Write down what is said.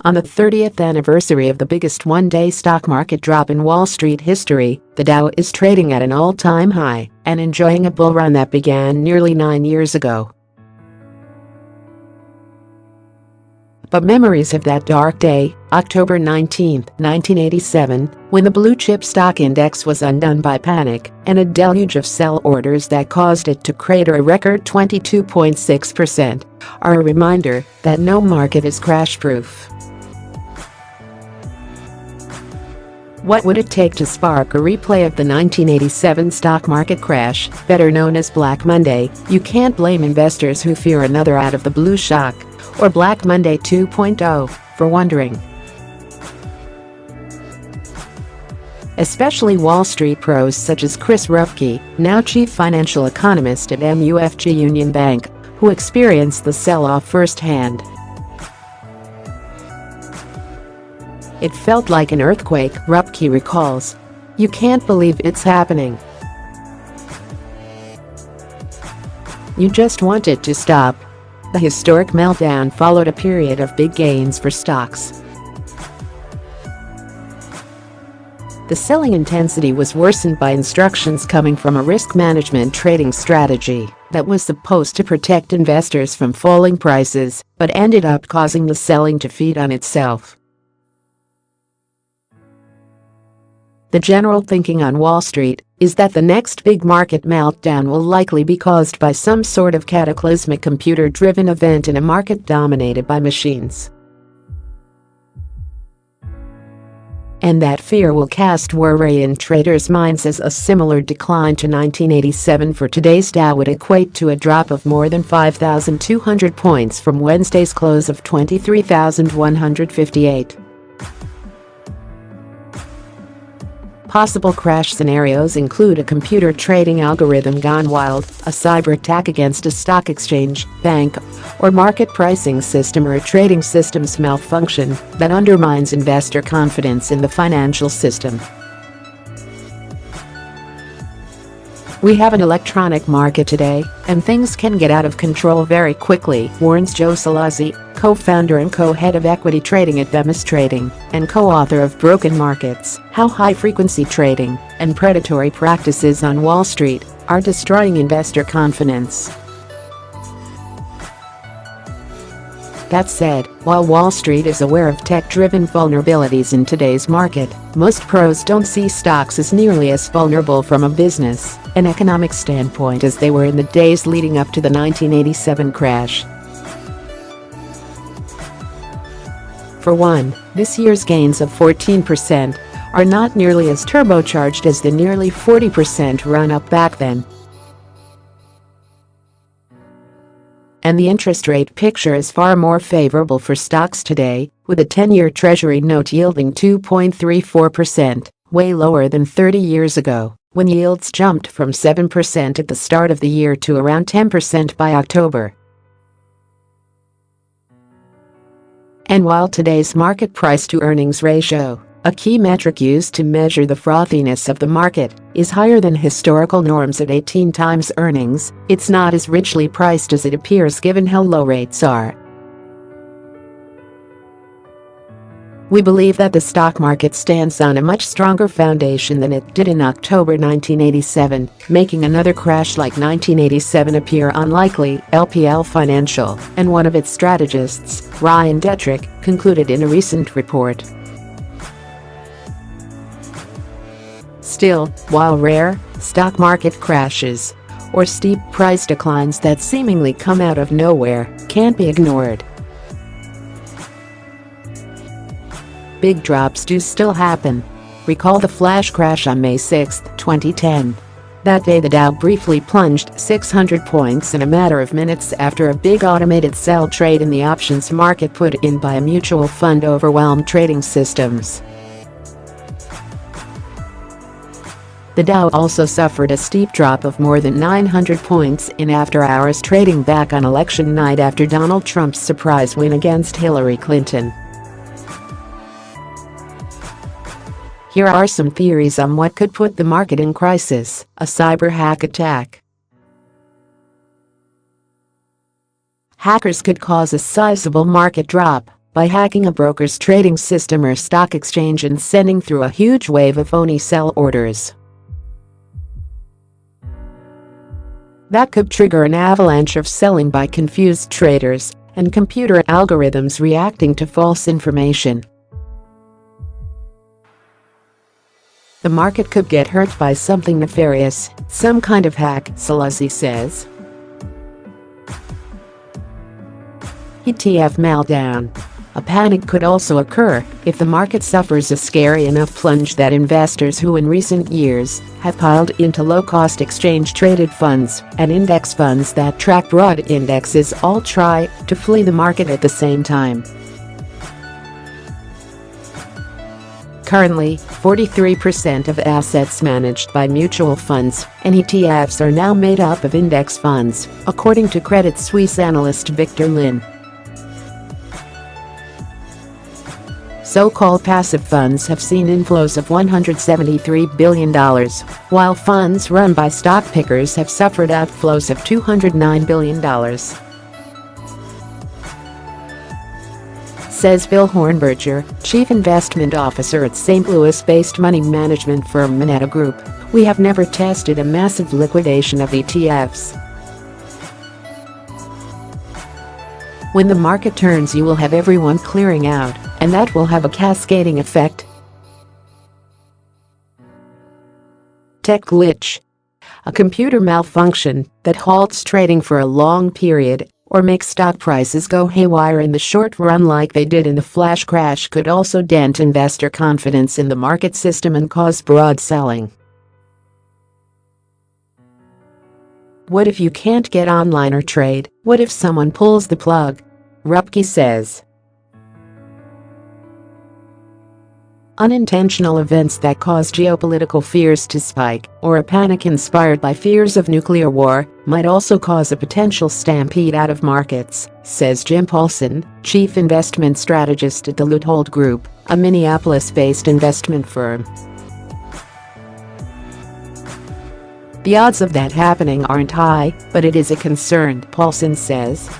On the 30th anniversary of the biggest one-day stock market drop in Wall Street history, the Dow is trading at an all-time high and enjoying a bull run that began nearly 9 years ago. But memories of that dark day, October 19, 1987, when the blue-chip stock index was undone by panic and a deluge of sell orders that caused it to crater a record 22.6%, are a reminder that no market is crash-proof. What would it take to spark a replay of the 1987 stock market crash, better known as Black Monday? You can't blame investors who fear another out-of-the-blue shock, or Black Monday 2.0, for wondering. Especially Wall Street pros such as Chris Rupkey, now chief financial economist at MUFG Union Bank, who experienced the sell-off firsthand. It felt like an earthquake, Rupkey recalls. You can't believe it's happening. You just want it to stop. The historic meltdown followed a period of big gains for stocks. The selling intensity was worsened by instructions coming from a risk management trading strategy that was supposed to protect investors from falling prices, but ended up causing the selling to feed on itself. The general thinking on Wall Street is that the next big market meltdown will likely be caused by some sort of cataclysmic computer-driven event in a market dominated by machines. And that fear will cast worry in traders' minds as a similar decline to 1987 for today's Dow would equate to a drop of more than 5,200 points from Wednesday's close of 23,158. Possible crash scenarios include a computer trading algorithm gone wild, a cyber attack against a stock exchange, bank, or market pricing system, or a trading systems malfunction that undermines investor confidence in the financial system. We have an electronic market today, and things can get out of control very quickly, warns Joe Salazzi, co-founder and co-head of equity trading at Bemis Trading, and co-author of Broken Markets: How High-Frequency Trading and Predatory Practices on Wall Street Are Destroying Investor Confidence. That said, while Wall Street is aware of tech-driven vulnerabilities in today's market, most pros don't see stocks as nearly as vulnerable from a business and economic standpoint as they were in the days leading up to the 1987 crash. For one, this year's gains of 14% are not nearly as turbocharged as the nearly 40% run-up back then. And the interest rate picture is far more favorable for stocks today, with a 10-year Treasury note yielding 2.34%, way lower than 30 years ago, when yields jumped from 7% at the start of the year to around 10% by October. And while today's market price-to-earnings ratio, a key metric used to measure the frothiness of the market, is higher than historical norms at 18 times earnings, it's not as richly priced as it appears given how low rates are. We believe that the stock market stands on a much stronger foundation than it did in October 1987, making another crash like 1987 appear unlikely, LPL Financial and one of its strategists, Ryan Detrick, concluded in a recent report. Still, while rare, stock market crashes, or steep price declines that seemingly come out of nowhere, can't be ignored. Big drops do still happen. Recall the flash crash on May 6, 2010. That day the Dow briefly plunged 600 points in a matter of minutes after a big automated sell trade in the options market put in by a mutual fund overwhelmed trading systems. The Dow also suffered a steep drop of more than 900 points in after-hours trading back on election night after Donald Trump's surprise win against Hillary Clinton. Here are some theories on what could put the market in crisis: a cyber hack attack. Hackers could cause a sizable market drop, by hacking a broker's trading system or stock exchange and sending through a huge wave of phony sell orders. That could trigger an avalanche of selling by confused traders and computer algorithms reacting to false information. The market could get hurt by something nefarious, some kind of hack, Salazzi says. ETF meltdown. A panic could also occur if the market suffers a scary enough plunge that investors who in recent years have piled into low-cost exchange-traded funds and index funds that track broad indexes all try to flee the market at the same time. Currently, 43% of assets managed by mutual funds and ETFs are now made up of index funds, according to Credit Suisse analyst Victor Lin. So-called passive funds have seen inflows of $173 billion, while funds run by stock pickers have suffered outflows of $209 billion. Says Bill Hornberger, chief investment officer at St. Louis-based money management firm Moneta Group, "We have never tested a massive liquidation of ETFs. When the market turns, you will have everyone clearing out, and that will have a cascading effect." Tech glitch. A computer malfunction that halts trading for a long period or makes stock prices go haywire in the short run like they did in the flash crash could also dent investor confidence in the market system and cause broad selling. What if you can't get online or trade? What if someone pulls the plug? Rupkey says. Unintentional events that cause geopolitical fears to spike, or a panic inspired by fears of nuclear war, might also cause a potential stampede out of markets, says Jim Paulson, chief investment strategist at the Luthold Group, a Minneapolis-based investment firm. The odds of that happening aren't high, but it is a concern, Paulson says.